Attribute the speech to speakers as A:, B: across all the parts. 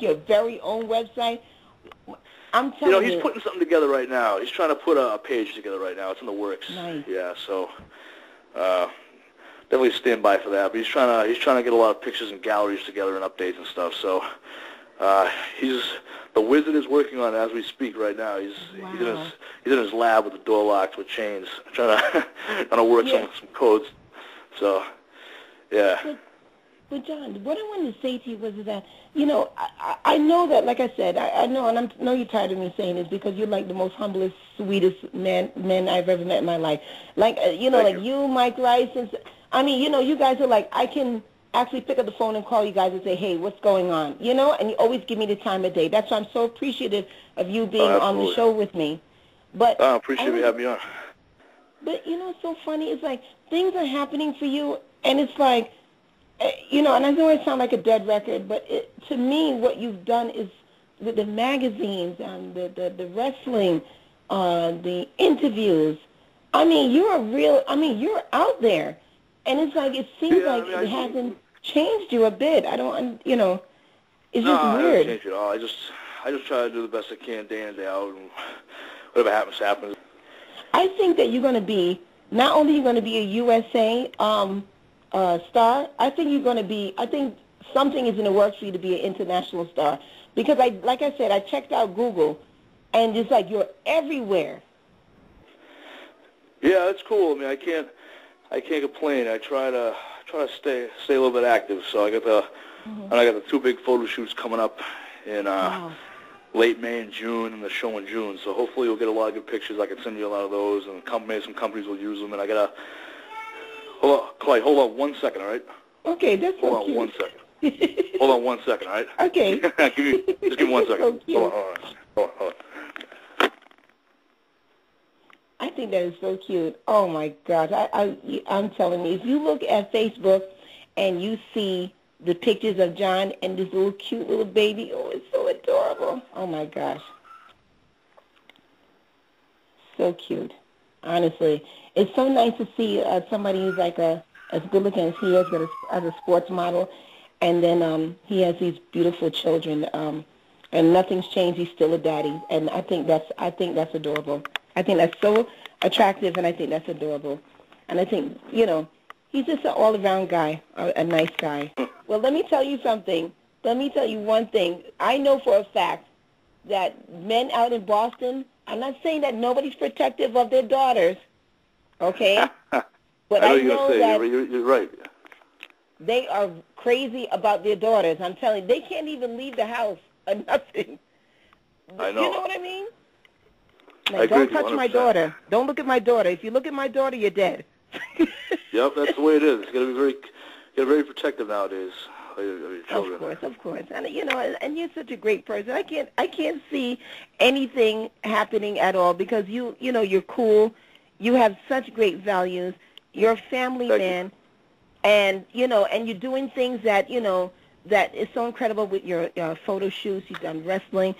A: your very own website. I'm telling you.
B: He's putting something together right now. He's trying to put a page together right now. It's in the works.
A: Nice.
B: Yeah, so definitely stand by for that. But he's trying to get a lot of pictures and galleries together and updates and stuff. So the wizard is working on it as we speak right now. He's in his lab with the door locked with chains, trying to work some codes. So yeah.
A: But John, what I wanted to say to you was that, I know that, like I said, I know, and I know you're tired of me saying this because you're like the most humblest, sweetest men I've ever met in my life. Like, you, Mike Rice, and you guys are like, I can actually pick up the phone and call you guys and say, hey, what's going on? And you always give me the time of day. That's why I'm so appreciative of you being on the show with me. But
B: I appreciate you having me on.
A: But, it's so funny. It's like things are happening for you, and it's like, and I know I sound like a dead record, but to me, what you've done is with the magazines and the wrestling, the interviews. You're out there. And it's like, it seems like it hasn't changed you a bit. I don't, it's just weird.
B: No, it hasn't changed at all. I just try to do the best I can day in and day out, and whatever happens, happens.
A: I think that you're going to be, not only you're going to be a USA star, I think something is in the works for you to be an international star. Because like I said, I checked out Google, and it's like you're everywhere.
B: Yeah, that's cool. I can't complain. I try to stay a little bit active. So I got the 2 big photo shoots coming up in late May and June, and the show in June. So hopefully you'll get a lot of good pictures. I can send you a lot of those, and some companies will use them. And I gotta hold on 1 second, all right?
A: Okay, that's so
B: Hold on 1 second. Hold on 1 second, all right?
A: Okay.
B: Just give me 1 second.
A: So
B: Hold on.
A: I think that is so cute. Oh my gosh, I'm telling you, if you look at Facebook and you see the pictures of John and this little cute little baby, oh, it's so adorable. Oh my gosh, so cute. Honestly, it's so nice to see somebody who's like as good looking as he is, but as a sports model, and then he has these beautiful children, and nothing's changed. He's still a daddy, and I think that's adorable. I think that's so attractive, and I think that's adorable. And I think, he's just an all-around guy, a nice guy. Well, let me tell you something. Let me tell you one thing. I know for a fact that men out in Boston, I'm not saying that nobody's protective of their daughters, okay? But I know that
B: you're right.
A: They are crazy about their daughters. I'm telling you, they can't even leave the house or nothing.
B: I know.
A: You know what I mean? Like, don't touch my daughter. Don't look at my daughter. If you look at my daughter, you're dead.
B: Yep, that's the way it is. You got to be very protective nowadays of your children.
A: Of course. And and you're such a great person. I can't see anything happening at all because you're cool. You have such great values. You're a family man, and and you're doing things that that is so incredible with your photo shoots. You've done wrestling.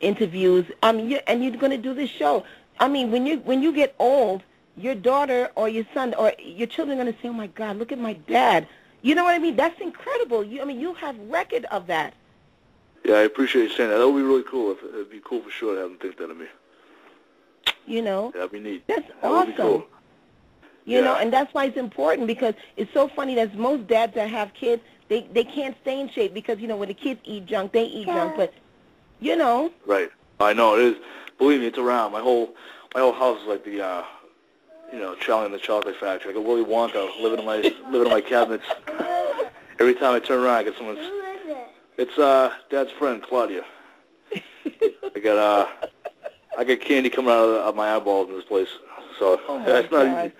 A: Interviews. And you're going to do this show. When you get old, your daughter or your son or your children are going to say, "Oh my God, look at my dad." You know what I mean? That's incredible. You have record of that.
B: Yeah, I appreciate you saying that. That would be really cool. It'd be cool for sure to have them think that of me. Yeah, that'd be neat.
A: That's
B: that
A: awesome.
B: Would be cool.
A: And that's why it's important because it's so funny that most dads that have kids, they can't stay in shape because when the kids eat junk, they eat junk, but
B: Right. I know it is. Believe me, it's around. My whole house is like the Charlie and the Chocolate Factory. Like a Willy Wonka living in my cabinets. Every time I turn around, I get someone's. It's Dad's friend Claudia. I got candy coming out of my eyeballs in this place. So it's not easy.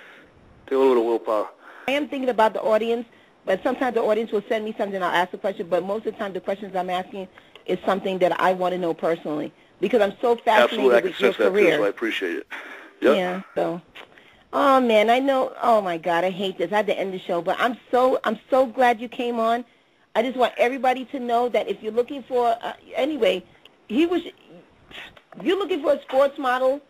B: Take a little bit of willpower.
A: I am thinking about the audience, but sometimes the audience will send me something. I'll ask a question, but most of the time the questions I'm asking is something that I want to know personally because I'm so fascinated with your career.
B: Too, so I appreciate it. Yep.
A: Yeah. So, oh man, I know. Oh my God, I hate this. I had to end the show, but I'm so glad you came on. I just want everybody to know that if you're looking for if you're looking for a sports model,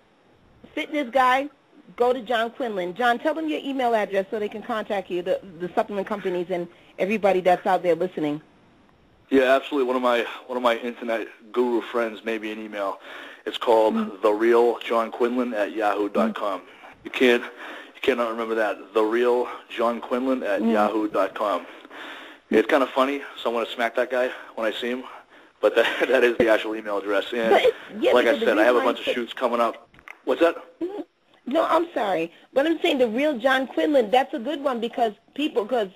A: fitness guy, go to John Quinlan. John, tell them your email address so they can contact you, the supplement companies and everybody that's out there listening.
B: Yeah, absolutely. One of my internet guru friends made me an email. It's called TheRealJohnQuinlan@yahoo.com. You cannot remember that. TheRealJohnQuinlan@yahoo.com. It's kind of funny, so I'm going to smack that guy when I see him. But that is the actual email address. And like I said, I have a bunch of shoots coming up. What's that?
A: No, I'm sorry. But I'm saying the real John Quinlan, that's a good one because people are going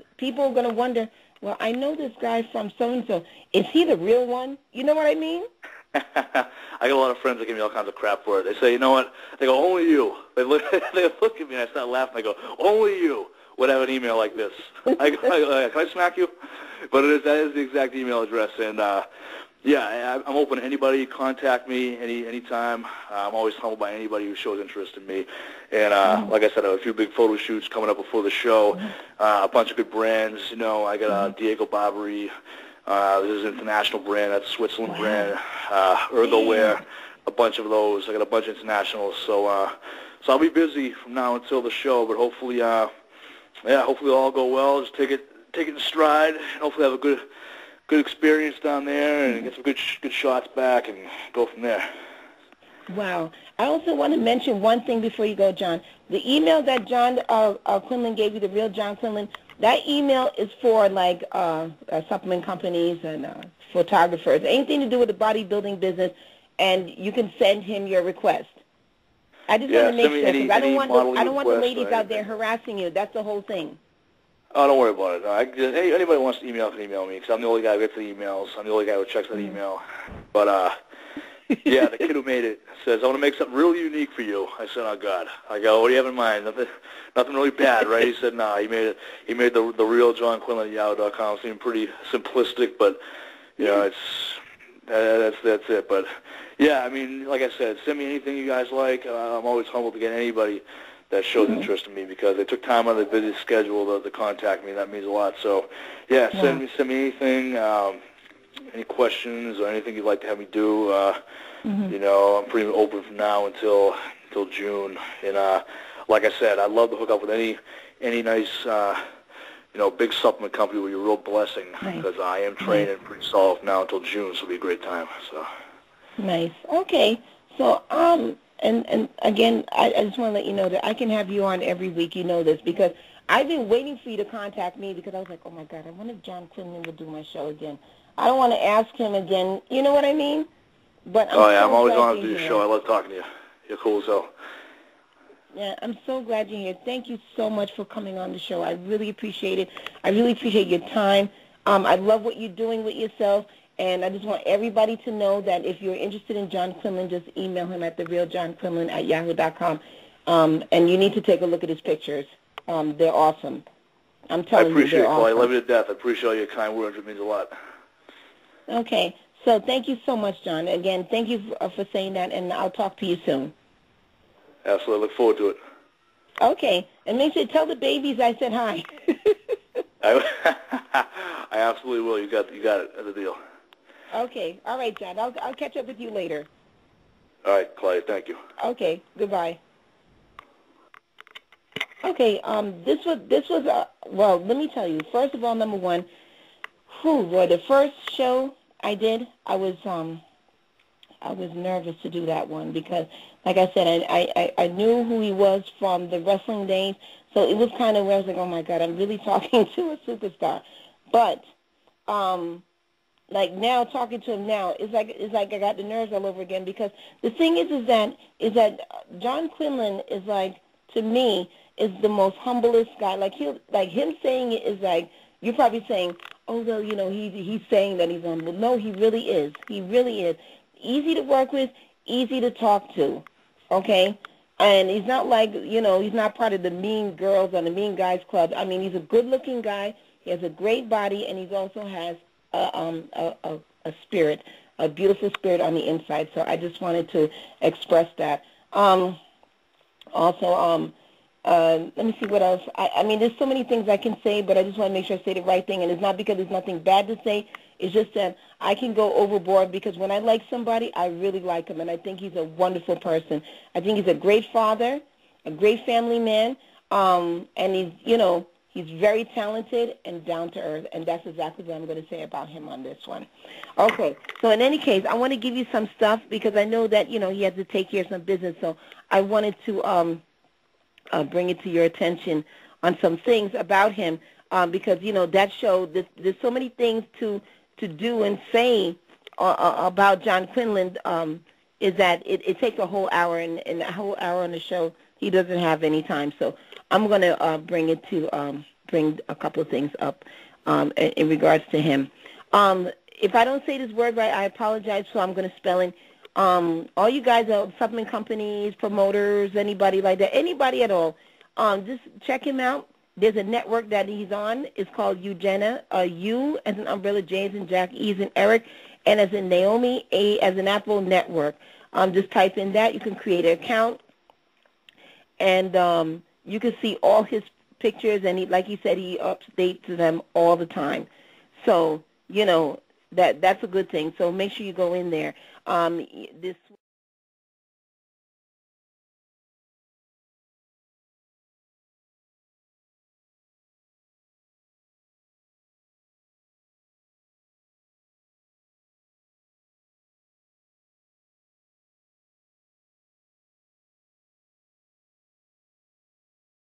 A: to wonder, well, I know this guy from so-and-so. Is he the real one? You know what I mean?
B: I got a lot of friends that give me all kinds of crap for it. They say, you know what? They go, only you. They look at me and I start laughing. I go, only you would have an email like this. I go, can I smack you? But that is the exact email address. And, yeah, I'm open to anybody. Contact me anytime. I'm always humbled by anybody who shows interest in me. And like I said, I have a few big photo shoots coming up before the show. A bunch of good brands. You know, I got Diego Barbary. This is an international brand. That's a Switzerland brand. Ergoware. A bunch of those. I got a bunch of internationals. So I'll be busy from now until the show. But hopefully, hopefully it'll all go well. Just take it in stride. And hopefully have a good experience down there and get some good shots back and go from there.
A: Wow. I also want to mention one thing before you go, John. The email that John Quinlan gave you, the real John Quinlan, that email is for like supplement companies and photographers, anything to do with the bodybuilding business, and you can send him your request. I just want to make sure because I don't want the ladies out there harassing you. That's the whole thing.
B: Oh, don't worry about it. Anybody who wants to email can email me because I'm the only guy who gets the emails. I'm the only guy who checks that email. But, yeah, the kid who made it says, I want to make something really unique for you. I said, oh, God. I go, what do you have in mind? Nothing really bad, right? He said, nah, he made the real John Quinlan at yahoo.com. It seemed pretty simplistic, but, you know, that's it. But, yeah, I mean, like I said, send me anything you guys like. I'm always humbled to get anybody that shows interest in me because they took time out of their busy schedule to contact me. That means a lot. So, yeah, send me anything, any questions or anything you'd like to have me do. You know, I'm pretty open from now until June. And like I said, I'd love to hook up with any nice, you know, big supplement company with your real blessing because I am training pretty solid from now until June, so it'll be a great time. So.
A: Nice. Okay. So, And again, I just want to let you know that I can have you on every week. You know this because I've been waiting for you to contact me because I was like, oh, my God, I wonder if John Quinlan would do my show again. I don't want to ask him again. You know what I mean? But
B: I'm always on to do your show. I love talking to you. You're cool as hell.
A: Yeah, I'm so glad you're here. Thank you so much for coming on the show. I really appreciate it. I really appreciate your time. I love what you're doing with yourself. And I just want everybody to know that if you're interested in John Quinlan, just email him at therealjohnquinlan@yahoo.com. And you need to take a look at his pictures. They're awesome. I'm telling you,
B: they're
A: awesome.
B: I love you to death. I appreciate all your kind words. It means a lot.
A: Okay. So thank you so much, John. Again, thank you for saying that, and I'll talk to you soon.
B: Absolutely. Look forward to it.
A: Okay. And make sure to tell the babies I said hi.
B: I absolutely will. You got it. That's the deal.
A: Okay. All right, John. I'll catch up with you later.
B: All right, Claudia. Thank you.
A: Okay. Goodbye. Okay. This was well. Let me tell you. First of all, number one, boy, the first show I did, I was nervous to do that one because, like I said, I knew who he was from the wrestling days, so it was kind of where I was like, oh my God, I'm really talking to a superstar. But like now, talking to him now, it's like I got the nerves all over again because the thing is that John Quinlan is like, to me, is the most humblest guy. Like him saying it is like you're probably saying, oh well, you know, he's saying that he's humble. No, he really is. He really is. Easy to work with, easy to talk to. Okay? And he's not like, you know, he's not part of the mean girls or the mean guys club. I mean, he's a good-looking guy. He has a great body, and he also has a spirit, a beautiful spirit on the inside. So I just wanted to express that. Let me see what else. I mean, there's so many things I can say, but I just want to make sure I say the right thing. And it's not because there's nothing bad to say. It's just that I can go overboard because when I like somebody, I really like him. And I think he's a wonderful person. I think he's a great father, a great family man. And he's, you know, He's very talented and down to earth, and that's exactly what I'm going to say about him on this one. Okay, so in any case, I want to give you some stuff because I know that, he had to take care of some business, so I wanted to bring it to your attention on some things about him because, that show, there's so many things to do and say about John Quinlan is that it takes a whole hour, and a whole hour on the show, he doesn't have any time. So I'm going to bring a couple of things up in regards to him. If I don't say this word right, I apologize, so I'm going to spell it. All you guys are supplement companies, promoters, anybody like that, anybody at all, just check him out. There's a network that he's on. It's called Eugenia, U as in umbrella, J as in Jack, E as in Eric, N as in Naomi, A as in Apple Network. Just type in that. You can create an account, and you can see all his pictures, and like he said, he updates them all the time. So, that's a good thing. So make sure you go in there. This